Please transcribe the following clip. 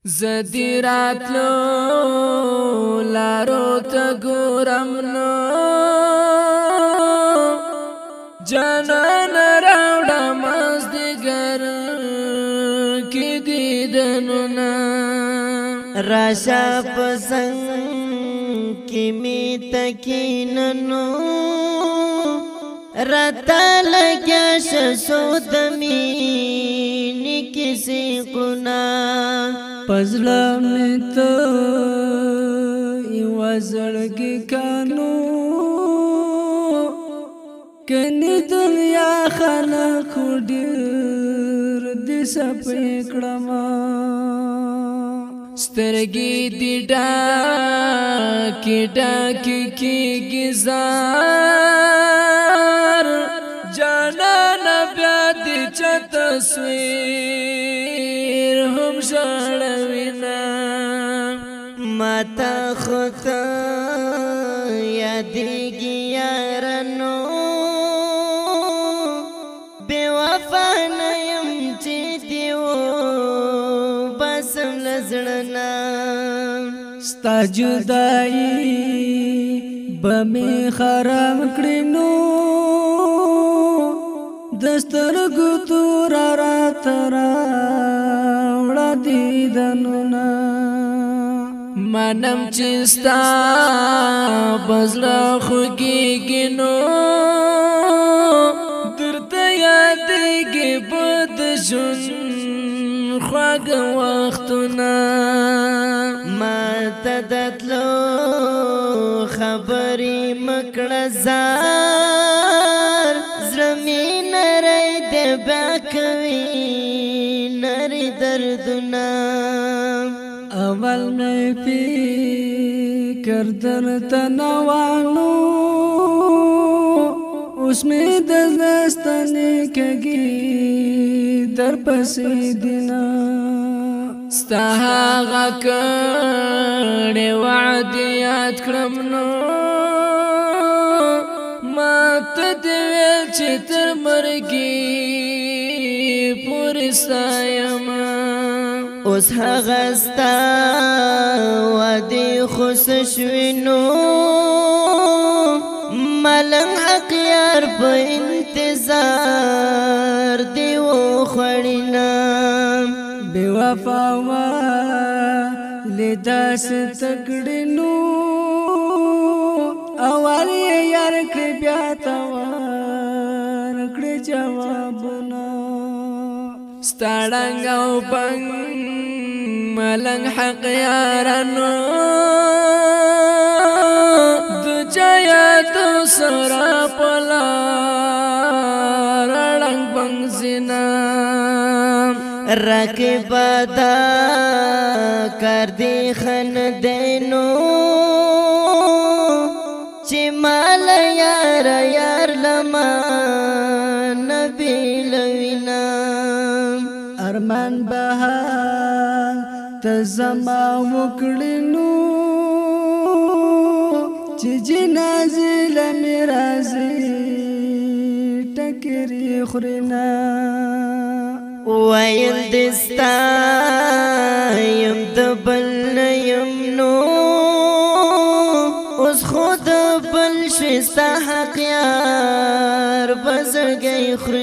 زدی راتلو لارو تا گورم نو جانان راوڑا مزدگر کی دیدنو نا راشا پسنگ کی می تکیننو رتا لگیا شسو دمینی کسی قنا پزلا میں تو یو زړګي کانو کني دنیا خلق ډېر د سپېکړما سترګې دې ډاکې گزار جانان بیا دې چت تصویر هم ژړوينا ماتا خطا یادېږي یارانو بې وفا نه یم چې دې وباسم له زړه نه ستا جدایي به مې خراب کړې نو د سترګو توره راته راوړه دیدنونه منم چې ستا په زړه خوږېږي نو درته یادېږي به د ژوند خواږه وختونه ما ته د تلو خبرې مه کړه زار زړه مې نری دی بیا کوي نری دردونه اول میں فکر درته نوانو اوس مې د زړستنې کږي در پسې دینا ستا هغه کړې وعدې یاد کړم نو ماته دې ویل چې تر مرګي پورې ستایم اوس هغه ستا وعدې خوښ شوې نو ملنګ حق یار په انتظار دې وخوړینا بې وفا والې داسې تکړې نو اول یې یار کړې بیا ته ورکړې جوابونه ستا ړنګ او بنګ ملنګ حق یارانو د چا یادو سره په لار ړنګ بنګ زنا رقیبه دا کار دې ښه نه دی نو چې مال یار لما نه بېلوینه ارمان بهار ته زما وکړې نو چې جنازې له مې راځي ټکرې خورې نه ویل دې ستا یم د بل نه یم نو اوس خو د بل شوې ستا حق یار په زړګی خوري